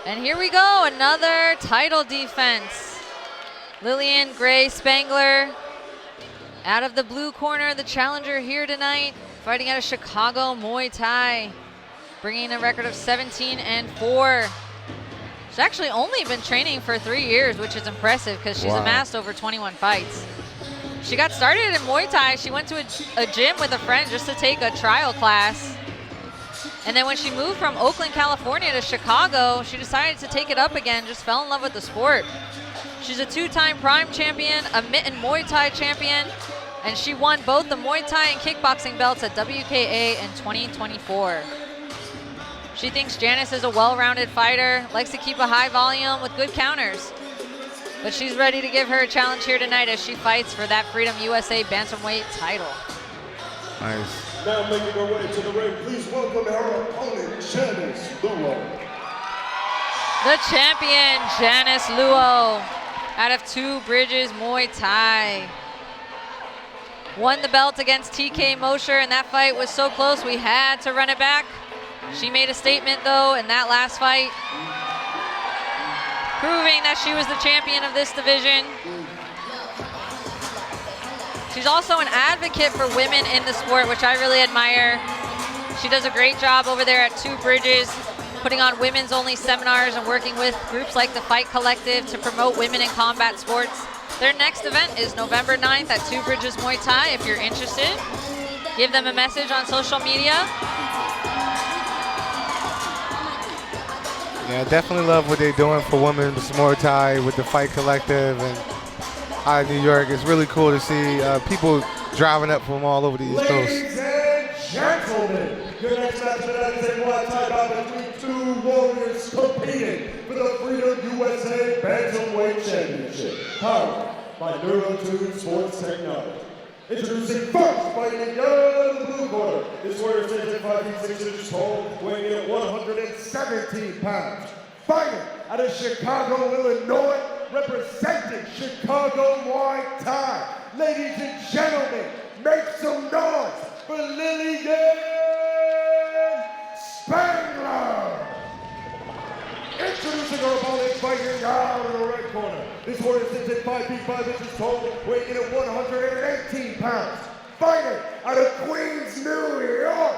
And here we go, another title defense. Lillian Spangler out of the blue corner, the challenger here tonight, fighting out of Chicago Muay Thai, bringing a record of 17-4. She's actually only been training for 3 years, which is impressive because she's amassed over 21 fights. She got started in Muay Thai. She went to a gym with a friend just to take a trial class. And then when she moved from Oakland, California to Chicago, she decided to take it up again, just fell in love with the sport. She's a 2-time Prime champion, a Mitten Muay Thai champion, and she won both the Muay Thai and kickboxing belts at WKA in 2024. She thinks Janice is a well-rounded fighter, likes to keep a high volume with good counters. But she's ready to give her a challenge here tonight as she fights for that Freedom USA bantamweight title. Nice. Now making her way to the ring, please welcome her opponent, Janice Luo. The champion, Janice Luo, out of Two Bridges Muay Thai. Won the belt against TK Mosher, and that fight was so close we had to run it back. She made a statement, though, in that last fight, proving that she was the champion of this division. She's also an advocate for women in the sport, which I really admire. She does a great job over there at Two Bridges, putting on women's-only seminars and working with groups like the Fight Collective to promote women in combat sports. Their next event is November 9th at Two Bridges Muay Thai. If you're interested, give them a message on social media. Yeah, I definitely love what they're doing for women's Muay Thai with the Fight Collective and out of New York. It's really cool to see people driving up from all over the East Coast. Ladies and gentlemen, your next match tonight is a Muay Thai bout between two warriors competing for the Freedom USA Bantamweight Championship, powered by Neuro2 Sports Technology. Introducing first, fighting out of the blue corner. This warrior stands at 5 feet 6 inches tall, weighing in at 117 pounds. Fighting out of Chicago, Illinois, representing Chicago Muay Thai. Ladies and gentlemen, make some noise for Lillian Spangler. Introducing our opponent, fighting out of the right corner. This warrior sits at 5 feet 5 inches tall, weighing in at 118 pounds. Fighting out of Queens, New York,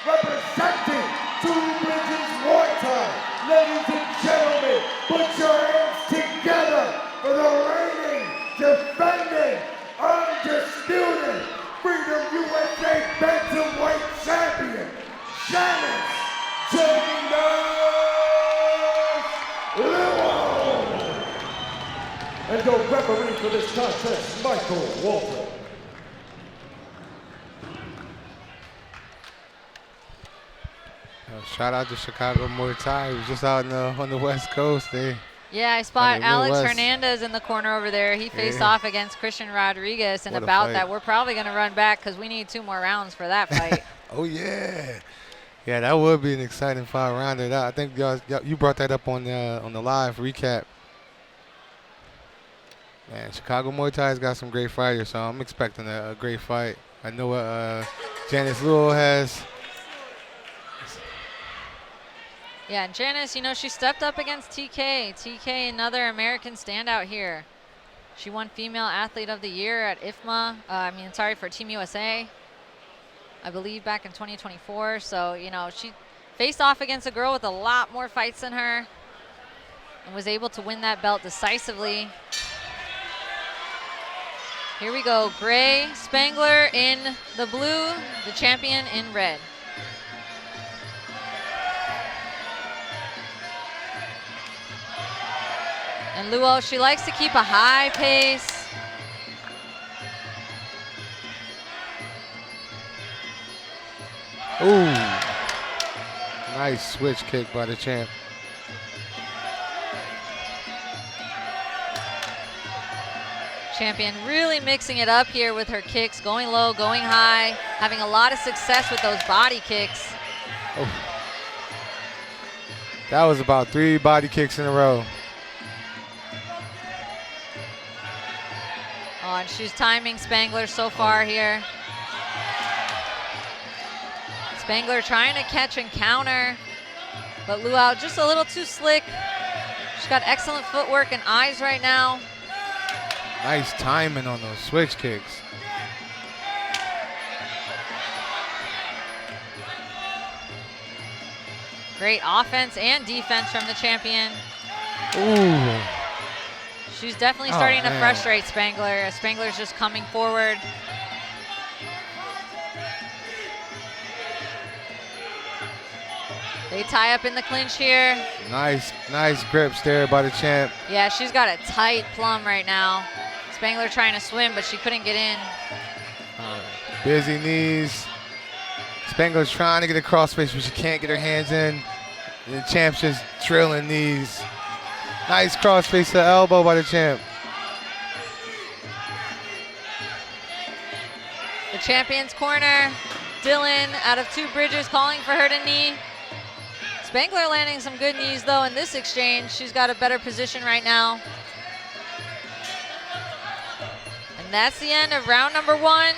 representing Two Bridges Muay Thai. Ladies and gentlemen, put your hands together for the reigning, defending, undisputed Freedom USA Bantamweight Champion, Janice Luo. And your referee for this contest, Michael Walter. Shout out to Chicago Muay Thai. He was just out on the West Coast. Yeah, I spot Alex Hernandez in the corner over there. He faced off against Christian Rodriguez in a bout that we're probably going to run back because we need 2 more rounds for that fight. Oh, yeah. Yeah, that would be an exciting 5-rounder. I think you brought that up on the live recap. Man, Chicago Muay Thai's got some great fighters, so I'm expecting a great fight. I know what Janice Luo has. Yeah, and Janice, you know, she stepped up against TK. TK, another American standout here. She won Female Athlete of the Year at IFMA, for Team USA, I believe back in 2024. So, you know, she faced off against a girl with a lot more fights than her and was able to win that belt decisively. Here we go, Gray Spangler in the blue, the champion in red. And Luo, she likes to keep a high pace. Ooh, nice switch kick by the champ. Champion really mixing it up here with her kicks, going low, going high, having a lot of success with those body kicks. Oh. That was about 3 body kicks in a row. Oh, and she's timing Spangler so far here. Spangler trying to catch and counter. But Luo just a little too slick. She's got excellent footwork and eyes right now. Nice timing on those switch kicks. Great offense and defense from the champion. Ooh. She's definitely starting to man. frustrate Spangler. Spangler's just coming forward. They tie up in the clinch here. Nice grips there by the champ. Yeah, she's got a tight plum right now. Spangler trying to swim, but she couldn't get in. Busy knees. Spangler's trying to get a crossface, but she can't get her hands in. And the champ's just drilling knees. Nice crossface to the elbow by the champ. The champion's corner. Dylan out of Two Bridges calling for her to knee. Spangler landing some good knees though in this exchange. She's got a better position right now. And that's the end of round number 1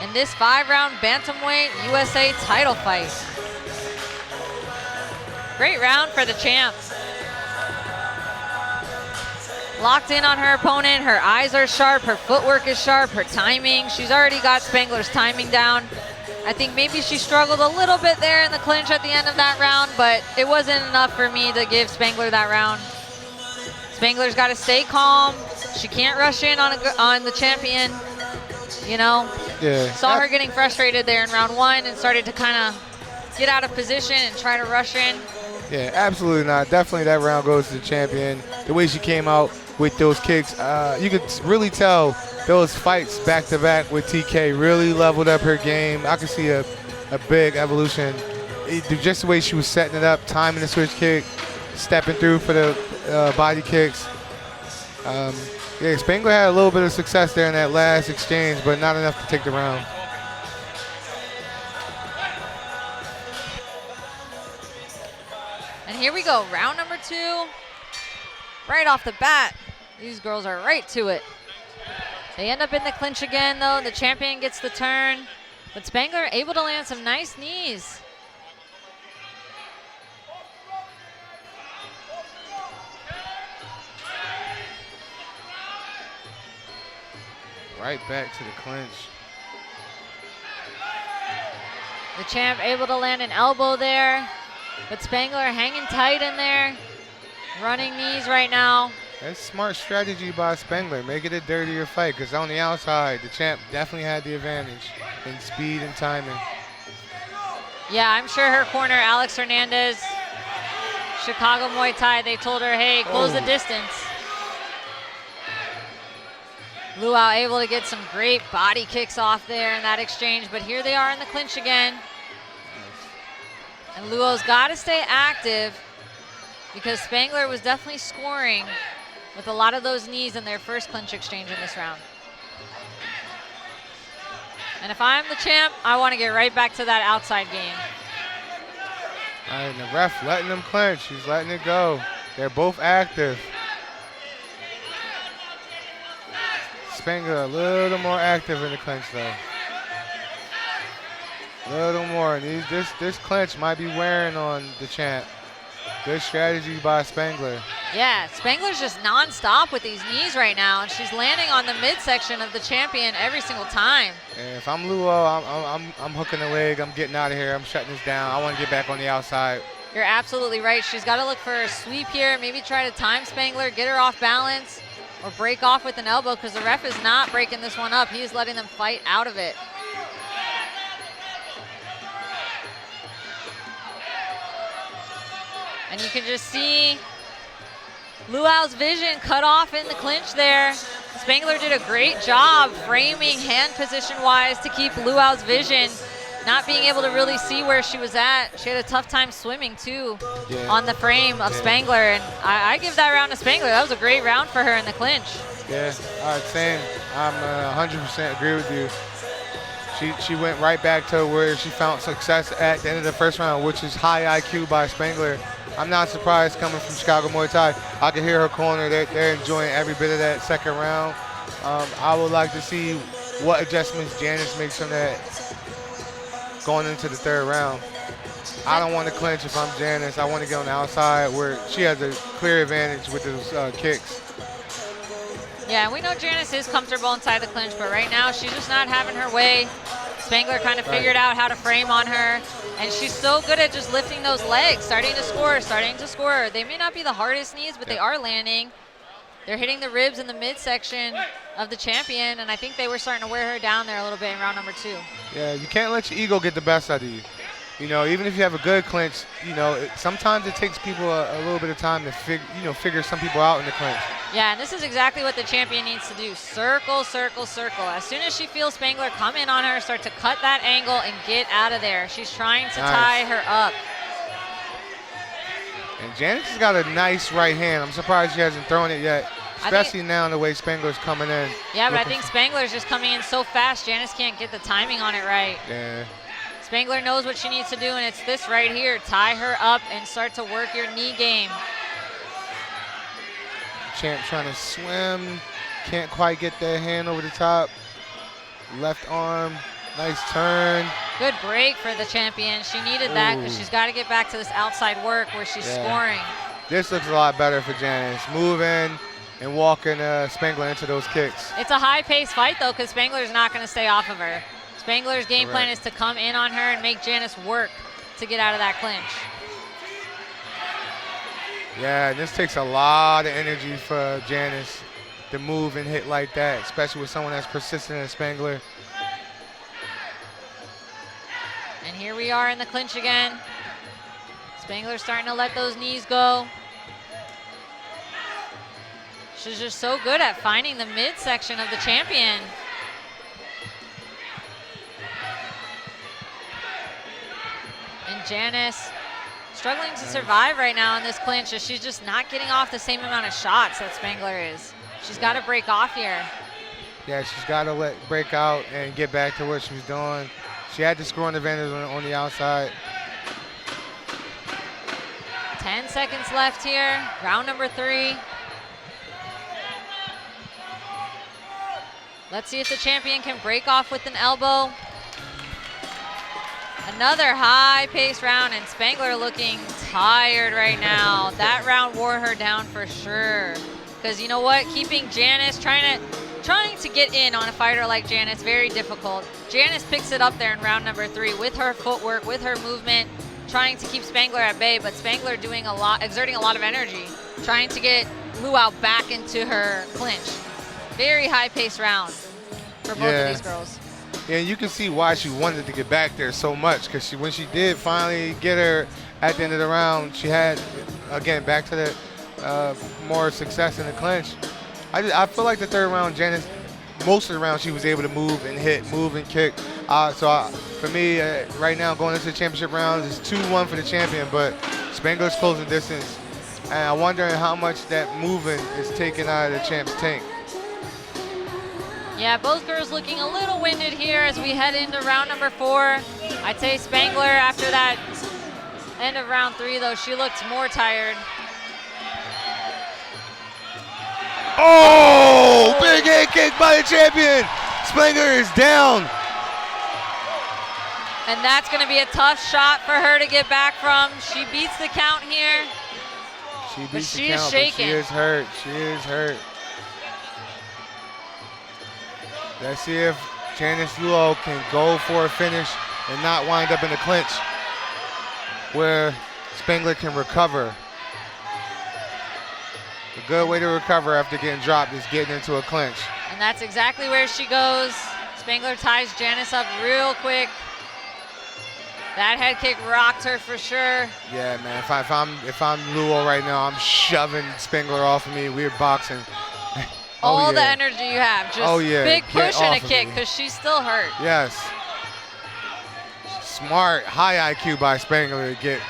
in this 5-round bantamweight USA title fight. Great round for the champs. Locked in on her opponent. Her eyes are sharp. Her footwork is sharp. Her timing. She's already got Spangler's timing down. I think maybe she struggled a little bit there in the clinch at the end of that round, but it wasn't enough for me to give Spangler that round. Spangler's got to stay calm. She can't rush in on the champion. You know, Yeah. saw her getting frustrated there in round 1 and started to kind of get out of position and try to rush in. Yeah, absolutely not. Definitely that round goes to the champion. The way she came out with those kicks, you could really tell those fights back-to-back with TK really leveled up her game. I could see a big evolution. Just the way she was setting it up, timing the switch kick, stepping through for the body kicks. Yeah, Spangler had a little bit of success there in that last exchange, but not enough to take the round. And here we go, round number 2. Right off the bat, these girls are right to it. They end up in the clinch again though. The champion gets the turn, but Spangler able to land some nice knees. Right back to the clinch. The champ able to land an elbow there, but Spangler hanging tight in there. Running knees right now. That's smart strategy by Spangler. Make it a dirtier fight, because on the outside, the champ definitely had the advantage in speed and timing. Yeah, I'm sure her corner, Alex Hernandez, Chicago Muay Thai, they told her, hey, close the distance. Luo able to get some great body kicks off there in that exchange, but here they are in the clinch again. And Luo's got to stay active because Spangler was definitely scoring with a lot of those knees in their first clinch exchange in this round. And if I'm the champ, I want to get right back to that outside game. All right, and the ref letting them clinch. He's letting it go. They're both active. Spangler a little more active in the clinch though. A little more. And this clinch might be wearing on the champ. Good strategy by Spangler. Yeah, Spangler's just non-stop with these knees right now, and she's landing on the midsection of the champion every single time. And if I'm Luo, I'm hooking the leg. I'm getting out of here. I'm shutting this down. I want to get back on the outside. You're absolutely right. She's got to look for a sweep here, maybe try to time Spangler, get her off balance, or break off with an elbow, because the ref is not breaking this one up. He's letting them fight out of it. And you can just see Luo's vision cut off in the clinch there. Spangler did a great job framing hand position-wise to keep Luo's vision, not being able to really see where she was at. She had a tough time swimming too on the frame of Spangler, and I give that round to Spangler. That was a great round for her in the clinch. Yeah, all right, same. I'm 100% agree with you. She went right back to where she found success at the end of the first round, which is high IQ by Spangler. I'm not surprised coming from Chicago Muay Thai. I can hear her corner. They're enjoying every bit of that second round. I would like to see what adjustments Janice makes from that going into the third round. I don't want to clinch if I'm Janice. I want to get on the outside where she has a clear advantage with those kicks. Yeah, we know Janice is comfortable inside the clinch, but right now she's just not having her way. Spangler kind of figured out how to frame on her, and she's so good at just lifting those legs, starting to score. They may not be the hardest knees, but they are landing. They're hitting the ribs in the midsection of the champion, and I think they were starting to wear her down there a little bit in round number 2. Yeah, you can't let your ego get the best out of you. You know, even if you have a good clinch, you know, sometimes it takes people a little bit of time to figure some people out in the clinch. Yeah, and this is exactly what the champion needs to do. Circle, circle, circle. As soon as she feels Spangler come in on her, start to cut that angle and get out of there. She's trying to tie her up. And Janice has got a nice right hand. I'm surprised she hasn't thrown it yet, especially now the way Spangler's coming in. Yeah, but I think Spangler's just coming in so fast, Janice can't get the timing on it right. Yeah. Spangler knows what she needs to do, and it's this right here. Tie her up and start to work your knee game. Champ trying to swim. Can't quite get that hand over the top. Left arm. Nice turn. Good break for the champion. She needed that because she's got to get back to this outside work where she's scoring. This looks a lot better for Janice. Moving and walking Spangler into those kicks. It's a high-paced fight, though, because Spangler's not going to stay off of her. Spangler's game plan is to come in on her and make Janice work to get out of that clinch. Yeah, this takes a lot of energy for Janice to move and hit like that, especially with someone that's persistent as Spangler. And here we are in the clinch again. Spangler's starting to let those knees go. She's just so good at finding the midsection of the champion. And Janice struggling to survive right now in this clinch as she's just not getting off the same amount of shots that Spangler is. She's got to break off here. Yeah, she's got to break out and get back to what she was doing. She had the scoring advantage on the outside. 10 seconds left here, round number 3. Let's see if the champion can break off with an elbow. Another high-paced round, and Spangler looking tired right now. That round wore her down for sure. Because you know what? Keeping Janice, trying to get in on a fighter like Janice, very difficult. Janice picks it up there in round number 3 with her footwork, with her movement, trying to keep Spangler at bay, but Spangler doing a lot, exerting a lot of energy, trying to get Luo back into her clinch. Very high-paced round for both of these girls. Yeah, and you can see why she wanted to get back there so much, because when she did finally get her at the end of the round, she had, again, back to the more success in the clinch. I feel like the third round, Janice, most of the round she was able to move and hit, move and kick. For me, right now, going into the championship round, it's 2-1 for the champion, but Spangler's closing distance. And I'm wondering how much that moving is taken out of the champ's tank. Yeah, both girls looking a little winded here as we head into round number 4. I'd say Spangler, after that end of round 3, though, she looked more tired. Oh, big head kick by the champion. Spangler is down. And that's going to be a tough shot for her to get back from. She beats the count here. She beats the count, but she is hurt. She is hurt. Let's see if Janice Luo can go for a finish and not wind up in a clinch where Spangler can recover. A good way to recover after getting dropped is getting into a clinch. And that's exactly where she goes. Spangler ties Janice up real quick. That head kick rocked her for sure. Yeah, man. If I'm Luo right now, I'm shoving Spangler off of me. We're boxing. All the energy you have. Just big push and a kick because she's still hurt. Yes. Smart, high IQ by Spangler to get.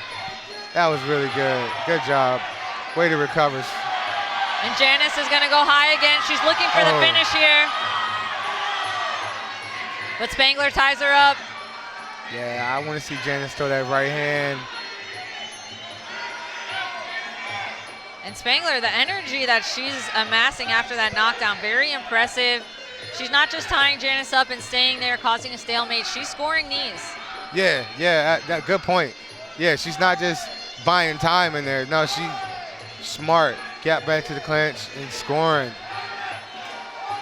That was really good. Good job. Way to recover. And Janice is going to go high again. She's looking for the finish here. But Spangler ties her up. Yeah, I want to see Janice throw that right hand. And Spangler, the energy that she's amassing after that knockdown, very impressive. She's not just tying Janice up and staying there, causing a stalemate. She's scoring knees. Yeah, that good point. Yeah, she's not just buying time in there. No, she smart. Got back to the clinch and scoring.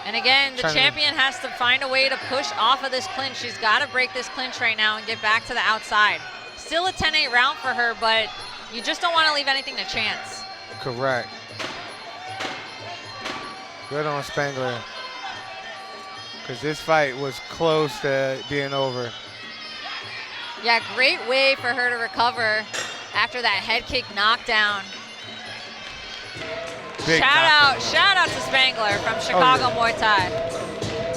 And again, the champion has to find a way to push off of this clinch. She's got to break this clinch right now and get back to the outside. Still a 10-8 round for her, but you just don't want to leave anything to chance. Correct. Good on Spangler. Because this fight was close to being over. Yeah, great way for her to recover after that head kick knockdown. Shout out to Spangler from Chicago Muay Thai.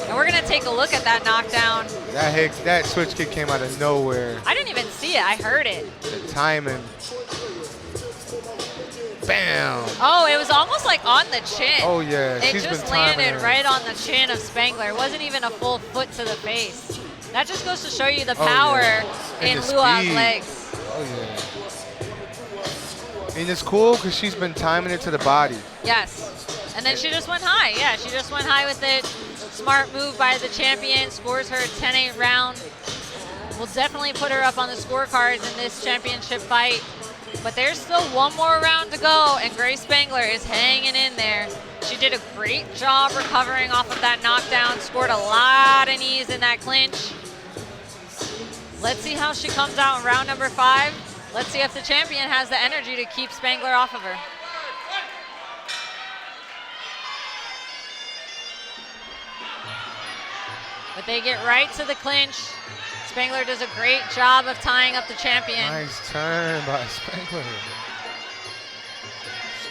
And we're gonna take a look at that knockdown. That switch kick came out of nowhere. I didn't even see it, I heard it. The timing. Bam. Oh, it was almost like on the chin. Oh yeah, it just landed right on the chin of Spangler. It wasn't even a full foot to the face. That just goes to show you the power in Luo's legs. Oh yeah. And it's cool because she's been timing it to the body. Yes. And then she just went high. Yeah, she just went high with it. Smart move by the champion. Scores her 10-8 round. We'll definitely put her up on the scorecards in this championship fight. But there's still one more round to go, and Grace Spangler is hanging in there. She did a great job recovering off of that knockdown. Scored a lot of knees in that clinch. Let's see how she comes out in round number 5. Let's see if the champion has the energy to keep Spangler off of her. But they get right to the clinch. Spangler does a great job of tying up the champion. Nice turn by Spangler.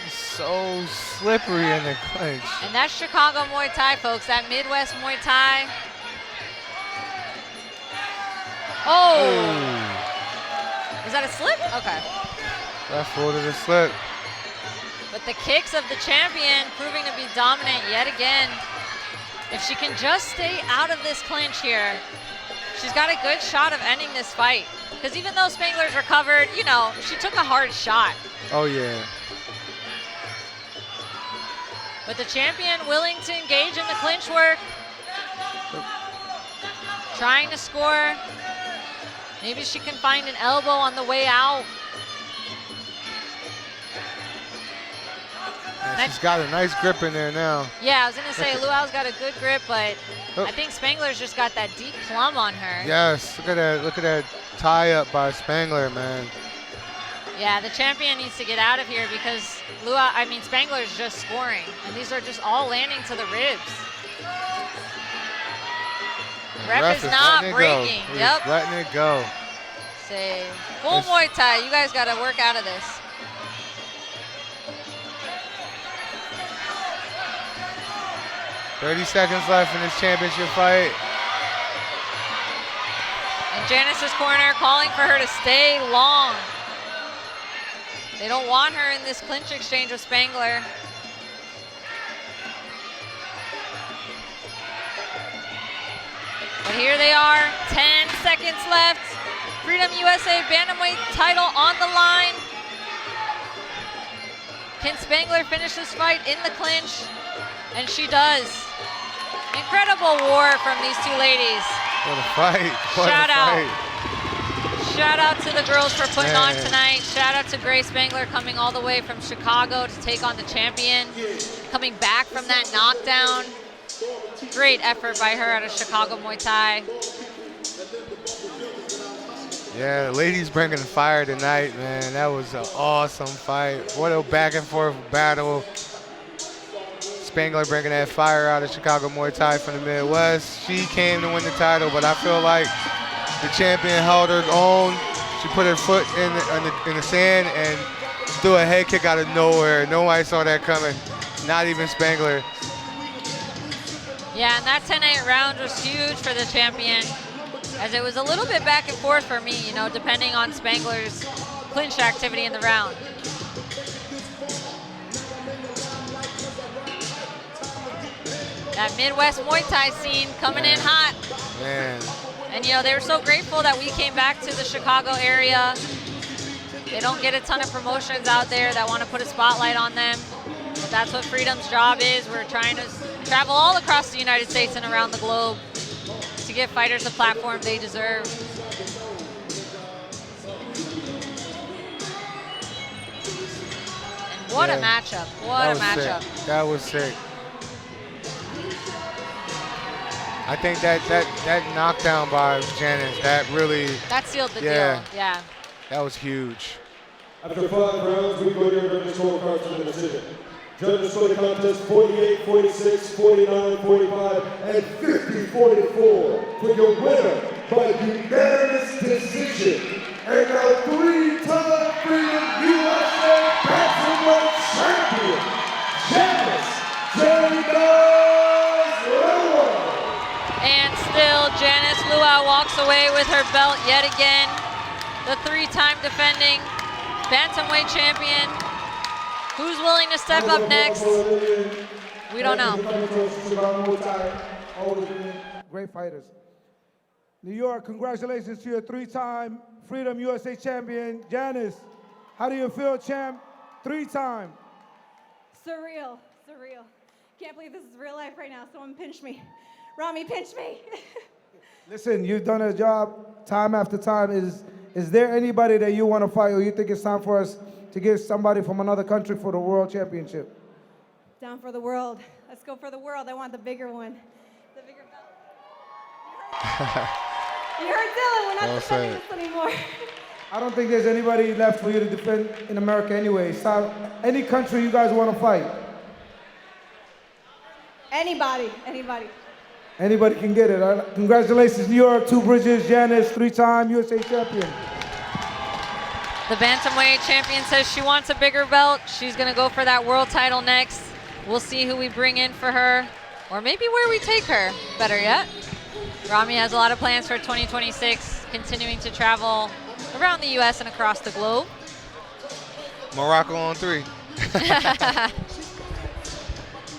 She's so slippery in the clinch. And that's Chicago Muay Thai, folks. That Midwest Muay Thai. Oh! Is that a slip? Okay. Left foot of the slip. But the kicks of the champion proving to be dominant yet again. If she can just stay out of this clinch here, she's got a good shot of ending this fight. Because even though Spangler's recovered, you know, she took a hard shot. Oh, yeah. But the champion willing to engage in the clinch work. Trying to score. Maybe she can find an elbow on the way out. And she's got a nice grip in there now. Yeah, I was gonna say Luo's got a good grip, but I think Spangler's just got that deep plumb on her. Yes, look at that tie up by Spangler, man. Yeah, the champion needs to get out of here because Spangler's just scoring, and these are just all landing to the ribs. Ref is not breaking. Yep. Letting it go. Say, full Muay Thai. You guys got to work out of this. "30 seconds left in this championship fight." And Janice's corner calling for her to stay long. They don't want her in this clinch exchange with Spangler. But here they are, 10 seconds left. Freedom USA Bantamweight title on the line. Can Spangler finish this fight in the clinch? And she does. Incredible war from these two ladies. What a fight. Shout out. Shout out to the girls for putting on tonight. Shout out to Grace Spangler coming all the way from Chicago to take on the champion. Coming back from that knockdown. Great effort by her out of Chicago Muay Thai. Yeah, the ladies bringing fire tonight, man. That was an awesome fight. What a back and forth battle. Spangler bringing that fire out of Chicago Muay Thai from the Midwest. She came to win the title, but I feel like the champion held her own. She put her foot in the sand and threw a head kick out of nowhere. Nobody saw that coming, not even Spangler. Yeah, and that 10-8 round was huge for the champion, as it was a little bit back and forth for me, you know, depending on Spangler's clinch activity in the round. That Midwest Muay Thai scene coming in hot. Man. And, you know, they were so grateful that we came back to the Chicago area. They don't get a ton of promotions out there that want to put a spotlight on them. But that's what Freedom's job is. We're trying to travel all across the United States and around the globe to give fighters the platform they deserve. What a matchup. What a matchup. Sick. That was sick. I think that knockdown by Janice, that sealed the deal. Yeah. That was huge. After 5 rounds, we go to your judges' scorecards for the decision. Judges score the contest 48, 46, 49, 45, and 50, 44 for your winner by unanimous decision. And now 3-time Freedom USA Bantamweight Champion, Janice Luo. And still, Janice Luo walks away with her belt yet again. The 3-time defending bantamweight champion. Who's willing to step up next? We don't know. Great fighters. New York, congratulations to your 3-time Freedom USA champion, Janice. How do you feel, champ? 3-time. Surreal. Can't believe this is real life right now. Someone pinch me. Rami, pinch me. Listen, you've done a job time after time. Is there anybody that you want to fight, or you think it's time for us to get somebody from another country for the world championship? Down for the world. Let's go for the world. I want the bigger one. The bigger belt. You heard Dylan. We're not defending this anymore. I don't think there's anybody left for you to defend in America anyway. So any country you guys want to fight? Anybody. Anybody can get it. All right? Congratulations, New York, Two Bridges, Janice, 3-time USA champion. The bantamweight champion says she wants a bigger belt. She's going to go for that world title next. We'll see who we bring in for her, or maybe where we take her, better yet. Rami has a lot of plans for 2026, continuing to travel around the U.S. and across the globe. Morocco on 3.